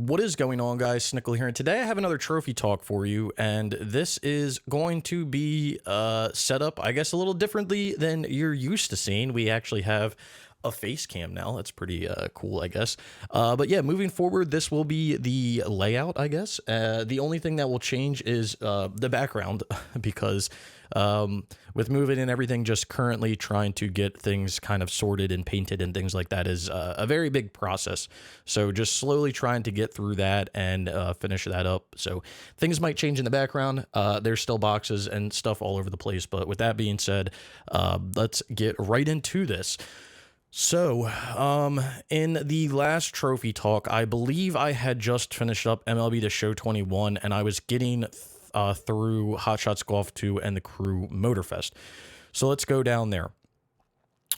What is going on, guys? Snickel here, and today I have another trophy talk for you, and this is going to be set up, I guess, a little differently than you're used to seeing. We actually have a face cam now. That's pretty cool, I guess. But yeah, moving forward, this will be the layout, I guess. The only thing that will change is the background, because with moving and everything, just currently trying to get things kind of sorted and painted and things like that is a very big process. So just slowly trying to get through that and finish that up. So things might change in the background. There's still boxes and stuff all over the place. But with that being said, let's get right into this. So, in the last trophy talk, I believe I had just finished up MLB The Show 21, and I was getting through Hot Shots Golf 2 and the Crew Motorfest. So let's go down there.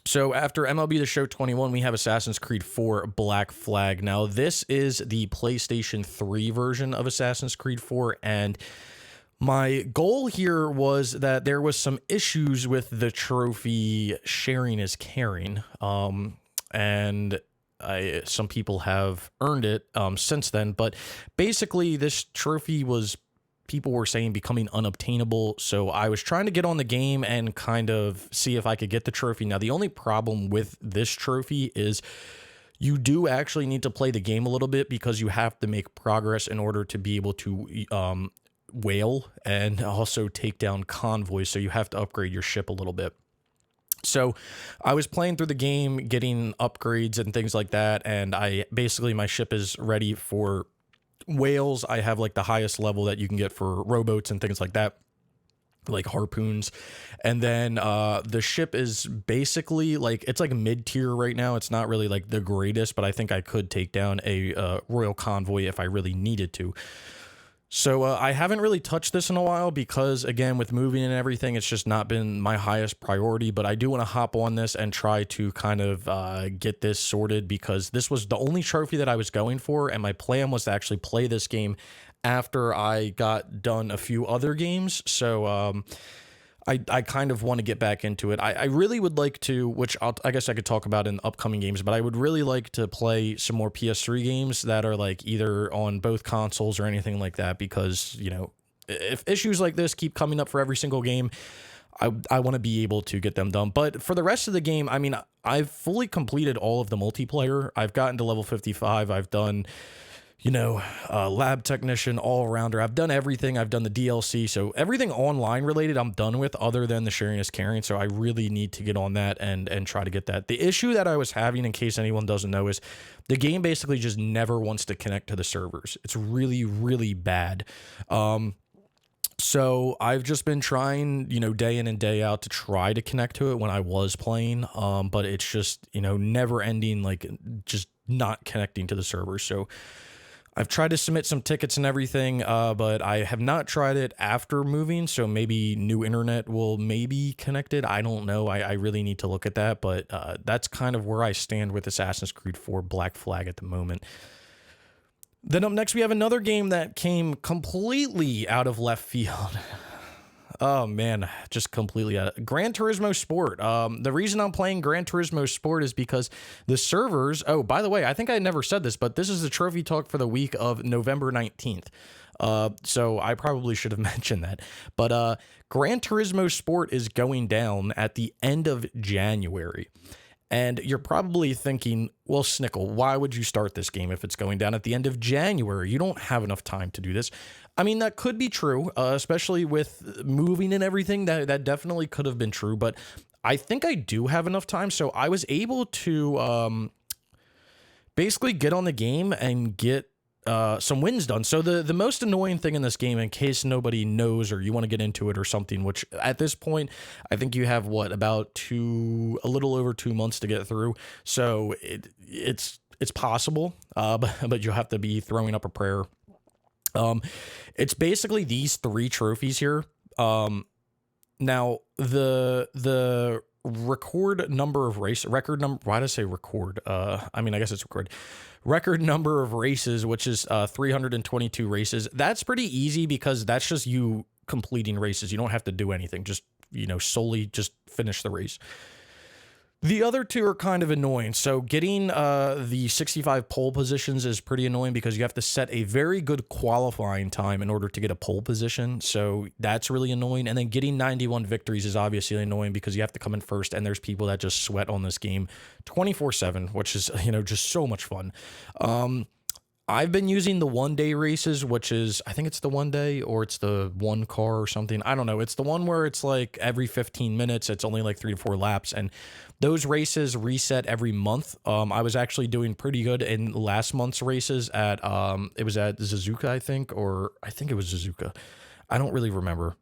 So after MLB The Show 21, we have Assassin's Creed 4 Black Flag. Now, this is the PlayStation 3 version of Assassin's Creed 4, and my goal here was that there was some issues with the trophy sharing is caring, and some people have earned it since then, but basically this trophy was, people were saying, becoming unobtainable, so I was trying to get on the game and kind of see if I could get the trophy. Now, the only problem with this trophy is you do actually need to play the game a little bit, because you have to make progress in order to be able to whale and also take down convoys, so you have to upgrade your ship a little bit. So I was playing through the game, getting upgrades and things like that, and my ship is ready for whales. I have like the highest level that you can get for rowboats and things like that, like harpoons. And then the ship is basically like, it's like mid-tier right now. It's not really like the greatest, but I think I could take down a royal convoy if I really needed to. So I haven't really touched this in a while because, again, with moving and everything, it's just not been my highest priority. But I do want to hop on this and try to kind of get this sorted, because this was the only trophy that I was going for. And my plan was to actually play this game after I got done a few other games. So I kind of want to get back into it. I really would like to, which I guess I could talk about in upcoming games, but I would really like to play some more PS3 games that are like either on both consoles or anything like that, because, you know, if issues like this keep coming up for every single game, I want to be able to get them done. But for the rest of the game, I mean, I've fully completed all of the multiplayer. I've gotten to level 55. I've done, you know, lab technician, all-rounder. I've done everything. I've done the DLC. So everything online related I'm done with, other than the sharing is caring. So I really need to get on that and try to get that. The issue that I was having, in case anyone doesn't know, is the game basically just never wants to connect to the servers. It's really, really bad. So I've just been trying, you know, day in and day out to try to connect to it when I was playing. But it's just, you know, never ending, like just not connecting to the servers. So I've tried to submit some tickets and everything, but I have not tried it after moving, so maybe new internet will maybe connect it. I don't know. I really need to look at that, but that's kind of where I stand with Assassin's Creed 4 Black Flag at the moment. Then up next, we have another game that came completely out of left field. Oh, man, just completely out of Gran Turismo Sport. The reason I'm playing Gran Turismo Sport is because the servers... Oh, by the way, I think I never said this, but this is the trophy talk for the week of November 19th. So I probably should have mentioned that. But Gran Turismo Sport is going down at the end of January. And you're probably thinking, well, Snickel, why would you start this game if it's going down at the end of January? You don't have enough time to do this. I mean, that could be true, especially with moving and everything. That definitely could have been true, but I think I do have enough time. So I was able to basically get on the game and get some wins done. So the most annoying thing in this game, in case nobody knows or you want to get into it or something, which at this point, I think you have about a little over 2 months to get through. So it's possible, but you'll have to be throwing up a prayer. It's basically these 3 trophies here. Now the record number of record number, why did I say record? I mean, I guess it's record number of races, which is 322 races. That's pretty easy, because that's just you completing races. You don't have to do anything, just, you know, solely just finish the race. The other two are kind of annoying. So getting the 65 pole positions is pretty annoying because you have to set a very good qualifying time in order to get a pole position. So that's really annoying. And then getting 91 victories is obviously annoying because you have to come in first, and there's people that just sweat on this game 24/7, which is, just so much fun. I've been using the 1-day races, which is, I think it's the 1 day or it's the one car or something. I don't know. It's the one where it's like every 15 minutes, it's only like 3 to 4 laps. And those races reset every month. I was actually doing pretty good in last month's races at, it was at Suzuka, I think it was Suzuka. I don't really remember.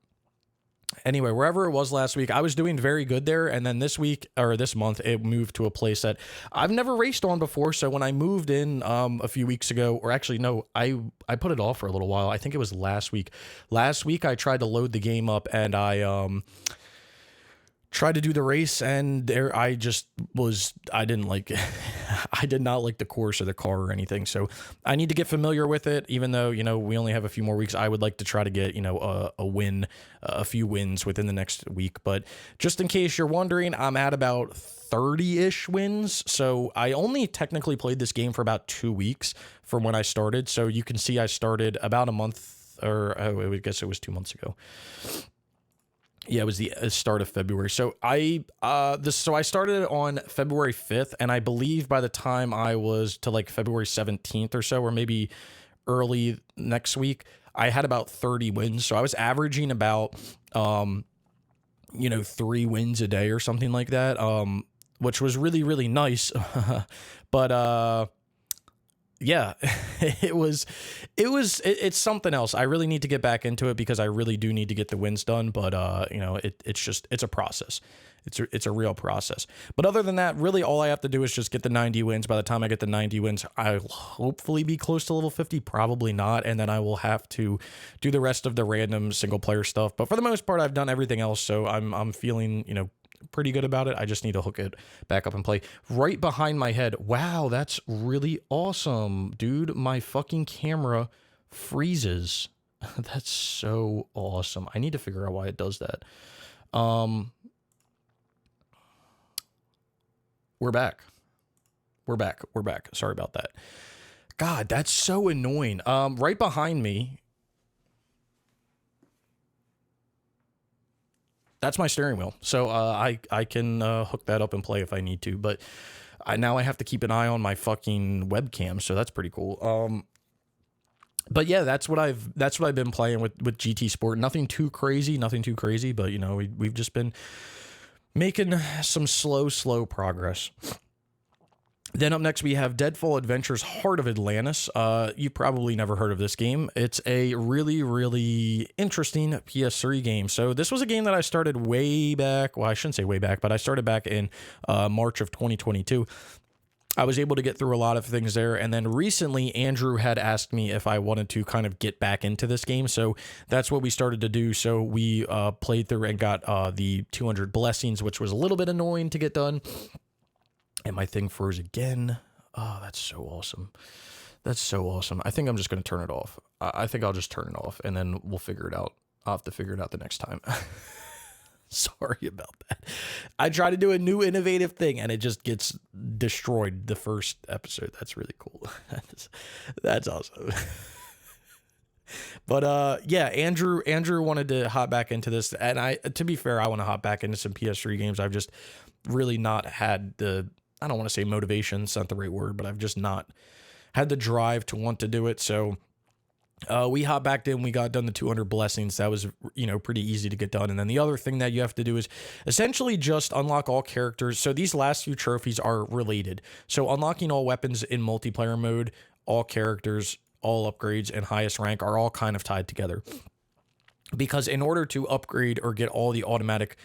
Anyway, wherever it was last week, I was doing very good there. And then this week, or this month, it moved to a place that I've never raced on before. So when I moved in a few weeks ago, or actually, no, I put it off for a little while. I think it was last week. Last week, I tried to load the game up, and I tried to do the race, and there I didn't like it. I did not like the course or the car or anything. So I need to get familiar with it, even though, we only have a few more weeks. I would like to try to get, a few wins within the next week. But just in case you're wondering, I'm at about 30-ish wins. So I only technically played this game for about 2 weeks from when I started. So you can see I started about a month, or I guess it was 2 months ago. Yeah, it was the start of February. So I started on February 5th, and I believe by the time I was to like February 17th or so, or maybe early next week, I had about 30 wins. So I was averaging about 3 wins a day or something like that, which was really, really nice. But yeah, it's something else. I really need to get back into it because I really do need to get the wins done. But, it's a process. It's a real process. But other than that, really all I have to do is just get the 90 wins. By the time I get the 90 wins, I'll hopefully be close to level 50, probably not. And then I will have to do the rest of the random single player stuff. But for the most part, I've done everything else. So I'm feeling, pretty good about it. I just need to hook it back up and play. Right behind my head. Wow, that's really awesome. Dude, my fucking camera freezes. That's so awesome. I need to figure out why it does that. We're back. We're back. Sorry about that. God, that's so annoying. Right behind me, that's my steering wheel. So I can hook that up and play if I need to. But now I have to keep an eye on my fucking webcam. So that's pretty cool. But yeah, that's what I've been playing with GT Sport. Nothing too crazy. But we've just been making some slow progress. Then up next, we have Deadfall Adventures Heart of Atlantis. You probably never heard of this game. It's a really, really interesting PS3 game. So this was a game that I started way back. Well, I shouldn't say way back, but I started back in March of 2022. I was able to get through a lot of things there. And then recently, Andrew had asked me if I wanted to kind of get back into this game. So that's what we started to do. So we played through and got the 200 blessings, which was a little bit annoying to get done. And my thing froze again. Oh, that's so awesome. That's so awesome. I think I'm just going to turn it off. I think I'll just turn it off, and then we'll figure it out. I'll have to figure it out the next time. Sorry about that. I try to do a new innovative thing, and it just gets destroyed the first episode. That's really cool. That's awesome. But yeah, Andrew wanted to hop back into this, and to be fair, I want to hop back into some PS3 games. I've just really not had I don't want to say motivation, it's not the right word, but I've just not had the drive to want to do it. So we hopped back in, we got done the 200 blessings. That was, pretty easy to get done. And then the other thing that you have to do is essentially just unlock all characters. So these last few trophies are related. So unlocking all weapons in multiplayer mode, all characters, all upgrades, and highest rank are all kind of tied together. Because in order to upgrade or get all the automatic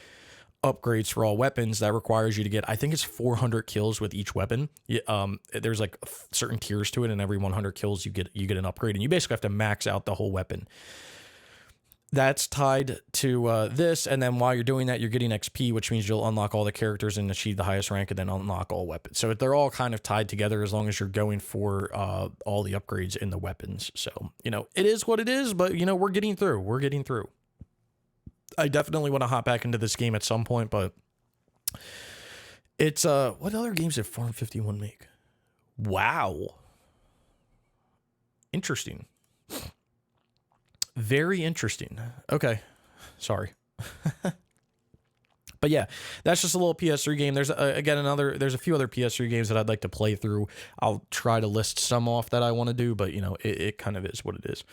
upgrades for all weapons, that requires you to get, I think it's 400 kills with each weapon. There's like certain tiers to it, and every 100 kills you get an upgrade, and you basically have to max out the whole weapon. That's tied to this, and then while you're doing that, you're getting XP, which means you'll unlock all the characters and achieve the highest rank, and then unlock all weapons. So they're all kind of tied together as long as you're going for all the upgrades in the weapons. So it is what it is, but we're getting through. I definitely want to hop back into this game at some point, but It's what other games did Farm 51 make? Wow. Interesting. Very interesting. Okay. Sorry. But yeah, that's just a little PS3 game. There's again there's a few other PS3 games that I'd like to play through. I'll try to list some off that I want to do, but you know, it kind of is what it is.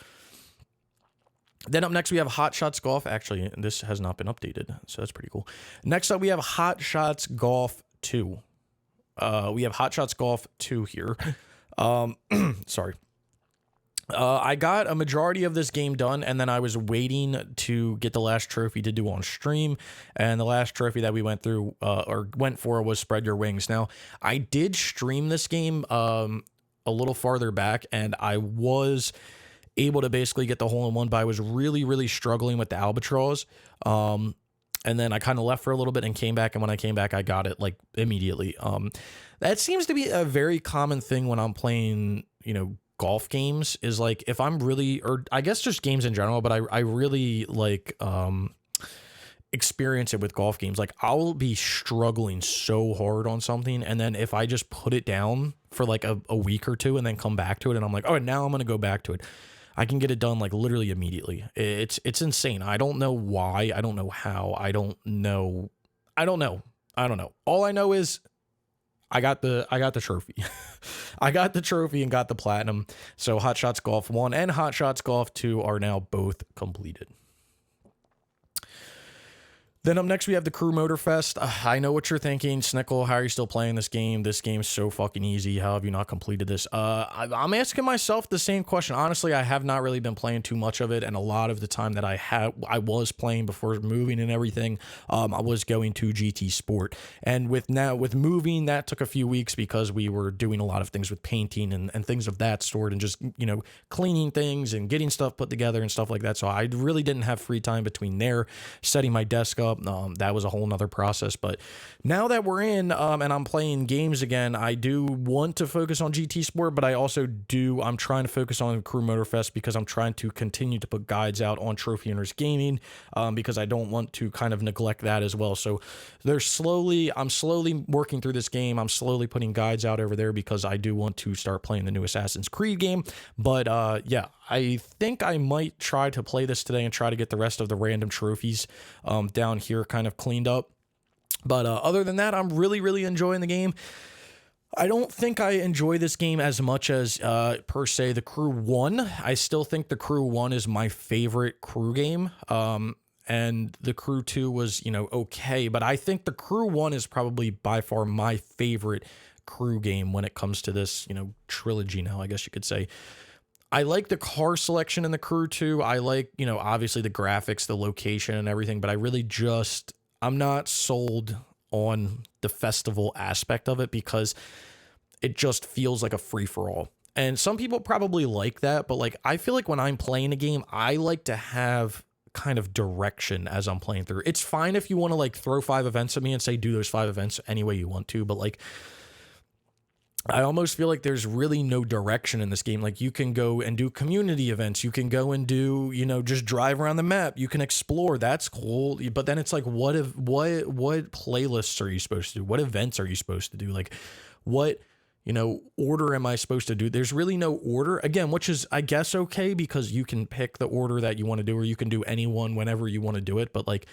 Then up next we have Hot Shots Golf. Actually, this has not been updated, so that's pretty cool. Next up we have Hot Shots Golf 2. We have Hot Shots Golf 2 here. Sorry. I got a majority of this game done, and then I was waiting to get the last trophy to do on stream, and the last trophy that we went through, or went for, was Spread Your Wings. Now, I did stream this game a little farther back, and I was able to basically get the hole-in-one, but I was really, really struggling with the albatross, and then I kind of left for a little bit and came back, and when I came back, I got it, like, immediately. That seems to be a very common thing when I'm playing, you know, golf games, is like if I'm really, or I guess just games in general, but I really like experience it with golf games. Like I'll be struggling so hard on something, and then if I just put it down for like a week or two and then come back to it, and I'm like, oh, now I'm gonna go back to it, I can get it done like literally immediately. It's insane. I don't know why. I don't know how. I don't know. All I know is I got the trophy. I got the trophy and got the platinum. So Hot Shots Golf 1 and Hot Shots Golf 2 are now both completed. Then up next, we have the Crew Motorfest. I know what you're thinking. Snickel, how are you still playing this game? This game's so fucking easy. How have you not completed this? I'm asking myself the same question. Honestly, I have not really been playing too much of it, and a lot of the time that I was playing before moving and everything, I was going to GT Sport. And with moving, that took a few weeks because we were doing a lot of things with painting and things of that sort, and just, you know, cleaning things and getting stuff put together and stuff like that. So I really didn't have free time between there, setting my desk up. That was a whole nother process. But now that we're in and I'm playing games again, I do want to focus on GT Sport, but I'm trying to focus on Crew Motorfest because I'm trying to continue to put guides out on Trophy Hunters Gaming, because I don't want to kind of neglect that as well. So I'm slowly working through this game. I'm slowly putting guides out over there because I do want to start playing the new Assassin's Creed game. But yeah, I think I might try to play this today and try to get the rest of the random trophies down here kind of cleaned up. But other than that, I'm really, really enjoying the game. I don't think I enjoy this game as much as, per se, the Crew 1. I still think the Crew 1 is my favorite Crew game. And the Crew 2 was, you know, okay. But I think the Crew 1 is probably by far my favorite Crew game when it comes to this, you know, trilogy now, I guess you could say. I like the car selection in the Crew 2. I like, you know, obviously the graphics, the location and everything, but I'm not sold on the festival aspect of it because it just feels like a free-for-all. And some people probably like that, but like I feel like when I'm playing a game, I like to have kind of direction as I'm playing through. It's fine if you want to like throw 5 events at me and say do those 5 events any way you want to, but like I almost feel like there's really no direction in this game. Like you can go and do community events. You can go and do, you know, just drive around the map. You can explore. That's cool. But then it's like, what playlists are you supposed to do? What events are you supposed to do? Like what, you know, order am I supposed to do? There's really no order, again, which is, I guess, okay, because you can pick the order that you want to do, or you can do any one whenever you want to do it. But like,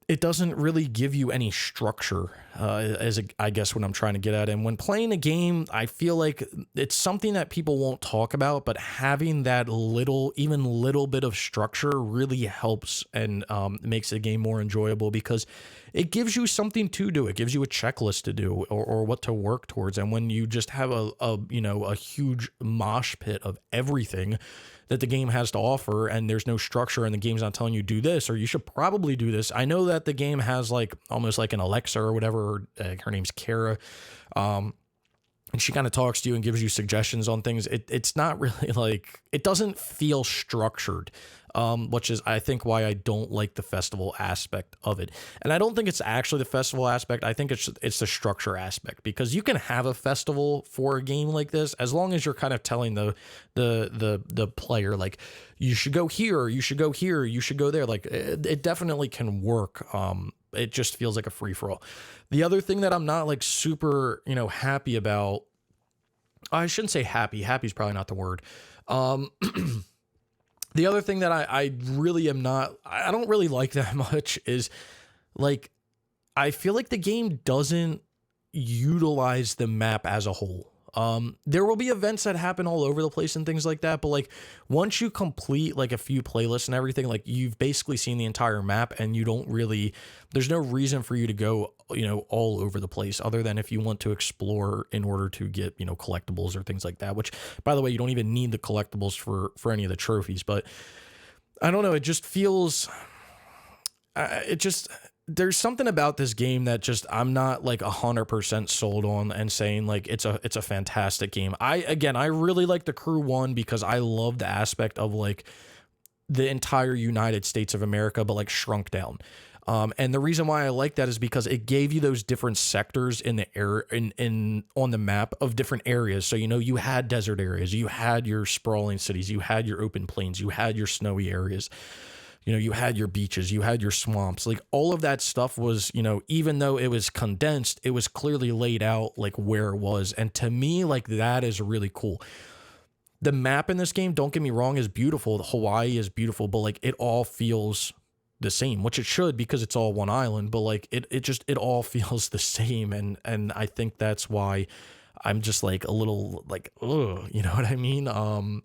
it doesn't really give you any structure, I guess what I'm trying to get at. And when playing a game, I feel like it's something that people won't talk about, but having that little bit of structure really helps and makes the game more enjoyable because it gives you something to do. It gives you a checklist to do or what to work towards. And when you just have a huge mosh pit of everything that the game has to offer, and there's no structure, and the game's not telling you do this or you should probably do this. I know that the game has like almost like an Alexa or whatever. Her name's Kara, and she kind of talks to you and gives you suggestions on things. It's not really like, it doesn't feel structured, which is, I think, why I don't like the festival aspect of it. And I don't think it's actually the festival aspect. I think it's the structure aspect, because you can have a festival for a game like this as long as you're kind of telling the player, like, you should go here, you should go here, you should go there. Like it definitely can work. it just feels like a free for all. The other thing that I'm not like super, happy about, I shouldn't say happy. Happy is probably not the word. The other thing that I really am not, I don't really like that much is like, I feel like the game doesn't utilize the map as a whole. There will be events that happen all over the place and things like that, but like once you complete like a few playlists and everything, like you've basically seen the entire map and you don't really, there's no reason for you to go, all over the place other than if you want to explore in order to get, collectibles or things like that, which by the way, you don't even need the collectibles for any of the trophies, but I don't know. It just feels, there's something about this game that just I'm not like 100% sold on and saying like it's a fantastic game. I really like the Crew 1 because I love the aspect of like the entire United States of America, but like shrunk down. And the reason why I like that is because it gave you those different sectors in the air on the map of different areas. So, you had desert areas, you had your sprawling cities, you had your open plains, you had your snowy areas. You had your beaches, you had your swamps, like all of that stuff was, even though it was condensed, it was clearly laid out like where it was. And to me, like that is really cool. The map in this game, don't get me wrong, is beautiful. The Hawaii is beautiful, but like it all feels the same, which it should because it's all one island, but like it all feels the same. And I think that's why I'm just like a little like, ugh, you know what I mean?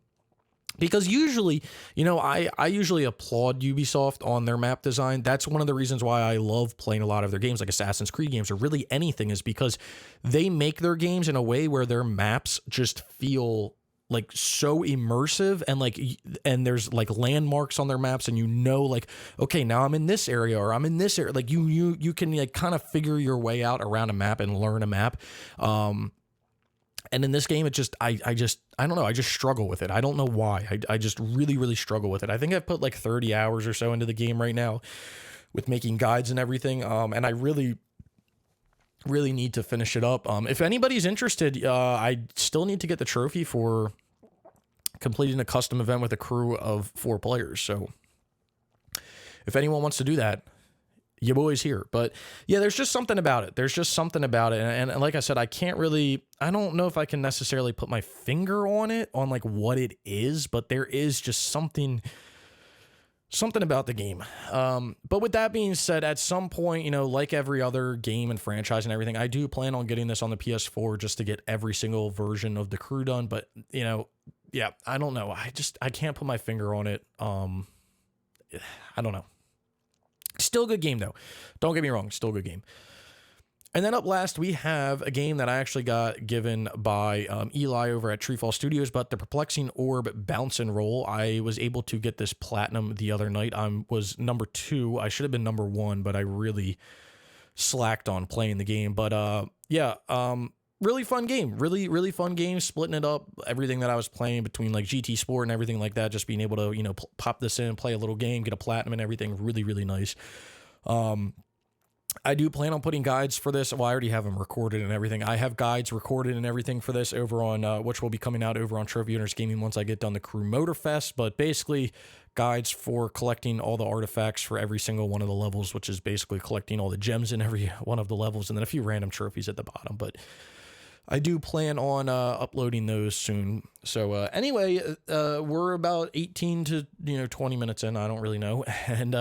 Because usually, I usually applaud Ubisoft on their map design. That's one of the reasons why I love playing a lot of their games, like Assassin's Creed games, or really anything, is because they make their games in a way where their maps just feel like so immersive and there's like landmarks on their maps and like, okay, now I'm in this area or I'm in this area. Like you can like kind of figure your way out around a map and learn a map. And in this game, it just, I don't know. I just struggle with it. I don't know why. I just really, really struggle with it. I think I've put like 30 hours or so into the game right now with making guides and everything. And I really, really need to finish it up. If anybody's interested, I still need to get the trophy for completing a custom event with a crew of 4 players. So if anyone wants to do that, your boy's here. But yeah, there's just something about it. And like I said, I don't know if I can necessarily put my finger on it, on like what it is, but there is just something about the game. But with that being said, at some point, like every other game and franchise and everything, I do plan on getting this on the PS4 just to get every single version of the crew done. But, yeah, I don't know. I can't put my finger on it. I don't know. Still a good game, though. Don't get me wrong. Still a good game. And then up last, we have a game that I actually got given by Eli over at Treefall Studios, but the perplexing Orb Bounce Roll. I was able to get this platinum the other night. I was number 2. I should have been number 1, but I really slacked on playing the game. But yeah, really fun game. Really, really fun game. Splitting it up, everything that I was playing between like GT Sport and everything like that. Just being able to, pop this in, play a little game, get a platinum and everything. Really, really nice. I do plan on putting guides for this. Well, I already have them recorded and everything. I have guides recorded and everything for this over on, which will be coming out over on Trophy Owners Gaming once I get done the Crew Motorfest. But basically, guides for collecting all the artifacts for every single one of the levels, which is basically collecting all the gems in every one of the levels, and then a few random trophies at the bottom. But I do plan on uploading those soon. So anyway, we're about 18 to 20 minutes in. I don't really know. And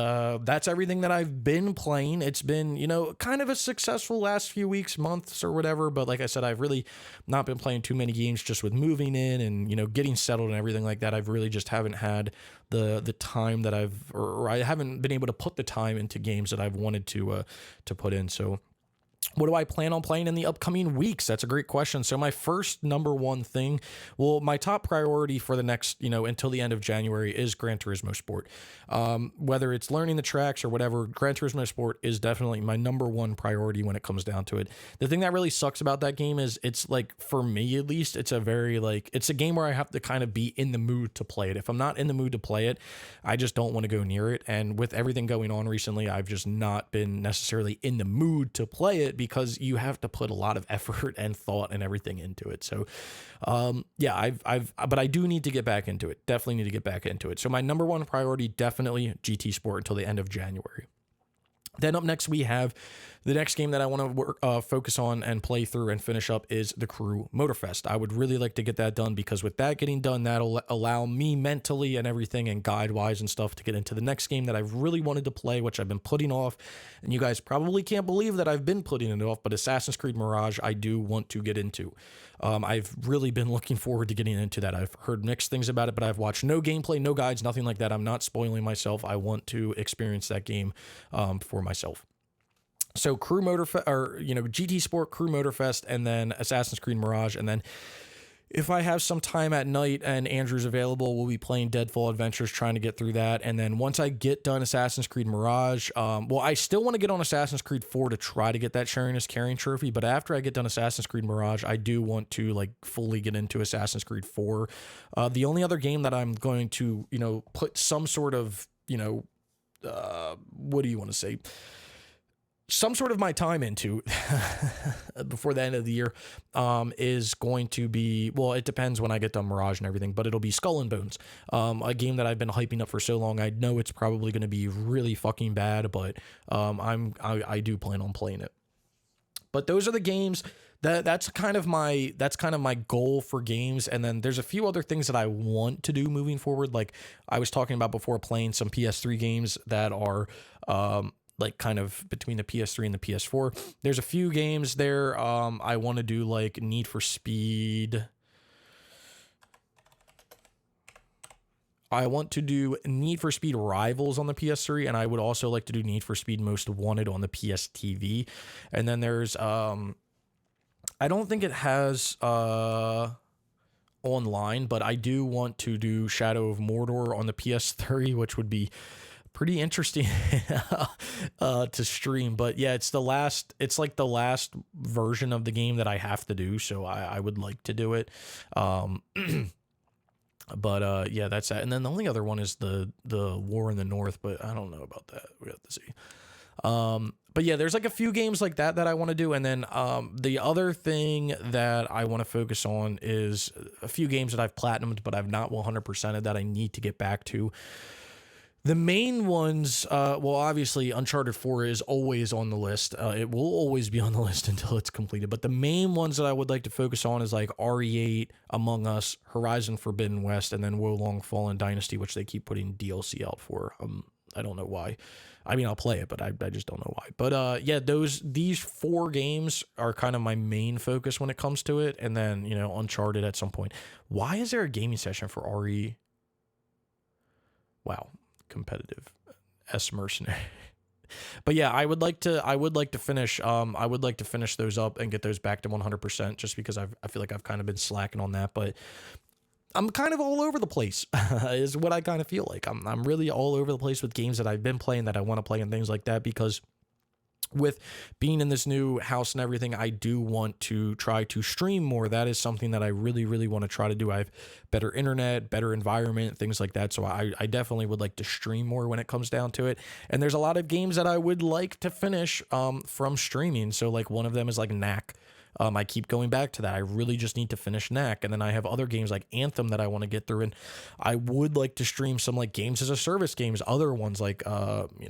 that's everything that I've been playing. It's been, kind of a successful last few weeks, months or whatever. But like I said, I've really not been playing too many games just with moving in and, getting settled and everything like that. I've really just haven't had the time that or I haven't been able to put the time into games that I've wanted to put in. So what do I plan on playing in the upcoming weeks? That's a great question. So my first number one thing, well, my top priority for the next, until the end of January is Gran Turismo Sport. Whether it's learning the tracks or whatever, Gran Turismo Sport is definitely my number one priority when it comes down to it. The thing that really sucks about that game is it's like, for me at least, it's a very it's a game where I have to kind of be in the mood to play it. If I'm not in the mood to play it, I just don't want to go near it. And with everything going on recently, I've just not been necessarily in the mood to play it because you have to put a lot of effort and thought and everything into it. So, yeah, but I do need to get back into it. Definitely need to get back into it. So my number one priority, definitely GT Sport until the end of January. Then up next, we have the next game that I want to focus on and play through and finish up is the Crew Motorfest. I would really like to get that done because with that getting done, that'll allow me mentally and everything and guide-wise and stuff to get into the next game that I've really wanted to play, which I've been putting off. And you guys probably can't believe that I've been putting it off, but Assassin's Creed Mirage, I do want to get into. I've really been looking forward to getting into that. I've heard mixed things about it, but I've watched no gameplay, no guides, nothing like that. I'm not spoiling myself. I want to experience that game for myself. So Crew Motorfest, or GT Sport, Crew Motorfest, and then Assassin's Creed Mirage, and then if I have some time at night and Andrew's available, we'll be playing Deadfall Adventures, trying to get through that. And then once I get done Assassin's Creed Mirage, well, I still want to get on Assassin's Creed 4 to try to get that Sharing is Caring trophy. But after I get done Assassin's Creed Mirage, I do want to like fully get into Assassin's Creed 4. The only other game that I'm going to, put some sort of, what do you want to say? Some sort of my time into before the end of the year is going to be, well, it depends when I get done Mirage and everything, but it'll be Skull and Bones, a game that I've been hyping up for so long. I know it's probably going to be really fucking bad, but I do plan on playing it. But those are the games that's kind of my goal for games. And then there's a few other things that I want to do moving forward. Like I was talking about before, playing some PS3 games that are like kind of between the PS3 and the PS4. There's a few games there. I want to do like Need for Speed. I want to do Need for Speed Rivals on the PS3, and I would also like to do Need for Speed Most Wanted on the PS TV. And then there's I don't think it has online, but I do want to do Shadow of Mordor on the PS3, which would be pretty interesting to stream. But yeah, it's like the last version of the game that I have to do, so I would like to do it. But yeah, that's that. And then the only other one is the War in the North, but I don't know about that. We have to see. But yeah, there's like a few games like that I want to do. And then the other thing that I want to focus on is a few games that I've platinumed, but I've not 100%ed that I need to get back to. The main ones, well, obviously, Uncharted 4 is always on the list. It will always be on the list until it's completed. But the main ones that I would like to focus on is like RE8, Among Us, Horizon Forbidden West, and then Wo Long Fallen Dynasty, which they keep putting DLC out for. I don't know why. I mean, I'll play it, but I just don't know why. But yeah, these 4 games are kind of my main focus when it comes to it. And then, Uncharted at some point. Why is there a gaming session for RE? Wow. Competitive S mercenary. But yeah, I would like to finish those up and get those back to 100%, just because I feel like I've kind of been slacking on that. But I'm kind of all over the place is what I kind of feel like. I'm really all over the place with games that I've been playing that I want to play and things like that, because with being in this new house and everything, I do want to try to stream more. That is something that I really, really want to try to do. I have better internet, better environment, things like that. So I definitely would like to stream more when it comes down to it. And there's a lot of games that I would like to finish from streaming. So like one of them is like Knack. I keep going back to that. I really just need to finish Knack. And then I have other games like Anthem that I want to get through. And I would like to stream some like games as a service games, other ones like,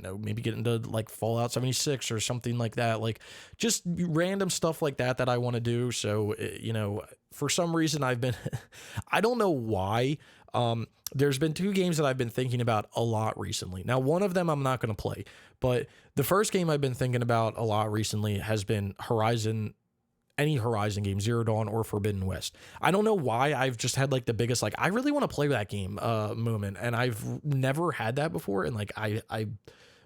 maybe get into like Fallout 76 or something like that. Like just random stuff like that I want to do. So, for some reason I've been, I don't know why. There's been 2 games that I've been thinking about a lot recently. Now, one of them I'm not going to play, but the first game I've been thinking about a lot recently has been any Horizon game, Zero Dawn or Forbidden West. I don't know why. I've just had like the biggest, like, I really want to play that game moment. And I've never had that before. And like,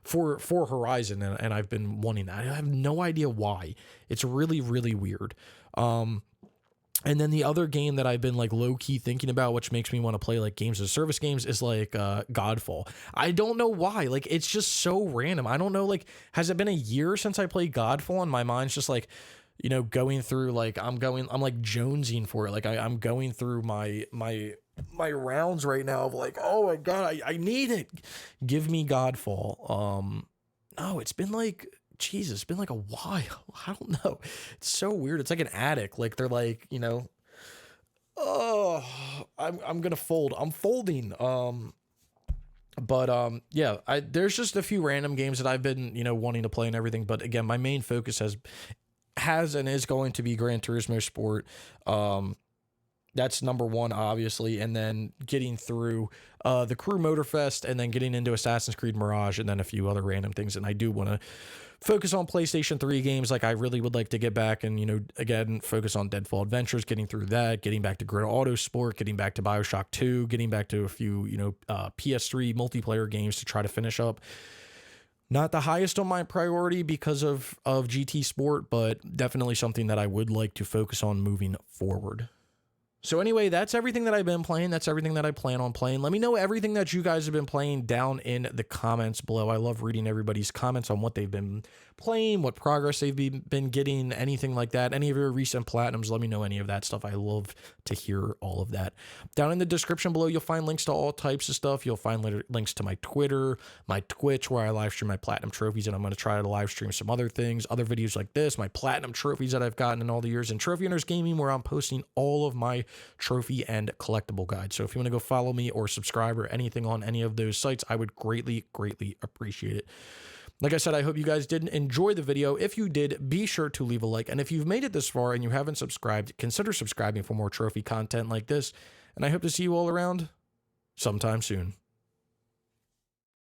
for Horizon, and I've been wanting that. I have no idea why. It's really, really weird. And then the other game that I've been like low key thinking about, which makes me want to play like games as service games, is like Godfall. I don't know why. Like, it's just so random. I don't know. Like, has it been a year since I played Godfall? And my mind's just like, going through like, I'm like jonesing for it. Like I'm going through my rounds right now of like, oh my God, I need it. Give me Godfall. No, it's been like, Jesus, it's been like a while. I don't know. It's so weird. It's like an addict. Like they're like, oh, I'm going to fold. I'm folding. But yeah, there's just a few random games that I've been, wanting to play and everything. But again, my main focus has and is going to be Gran Turismo Sport. That's number one, obviously, and then getting through the Crew Motorfest, and then getting into Assassin's Creed Mirage, and then a few other random things. And I do want to focus on PlayStation 3 games. Like, I really would like to get back and, again, focus on Deadfall Adventures, getting through that, getting back to Grid Auto Sport, getting back to BioShock 2, getting back to a few, PS3 multiplayer games to try to finish up. Not the highest on my priority because of GT Sport, but definitely something that I would like to focus on moving forward. So anyway, that's everything that I've been playing. That's everything that I plan on playing. Let me know everything that you guys have been playing down in the comments below. I love reading everybody's comments on what they've been playing, what progress they've been getting, anything like that. Any of your recent platinums, let me know any of that stuff. I love to hear all of that. Down in the description below, you'll find links to all types of stuff. You'll find links to my Twitter, my Twitch, where I live stream my platinum trophies, and I'm going to try to live stream some other things, other videos like this, my platinum trophies that I've gotten in all the years, and Trophy Hunters Gaming, where I'm posting all of my trophy and collectible guides. So if you want to go follow me or subscribe or anything on any of those sites, I would greatly appreciate it. Like I said, I hope you guys did enjoy the video. If you did, be sure to leave a like. And if you've made it this far and you haven't subscribed, consider subscribing for more trophy content like this. And I hope to see you all around sometime soon.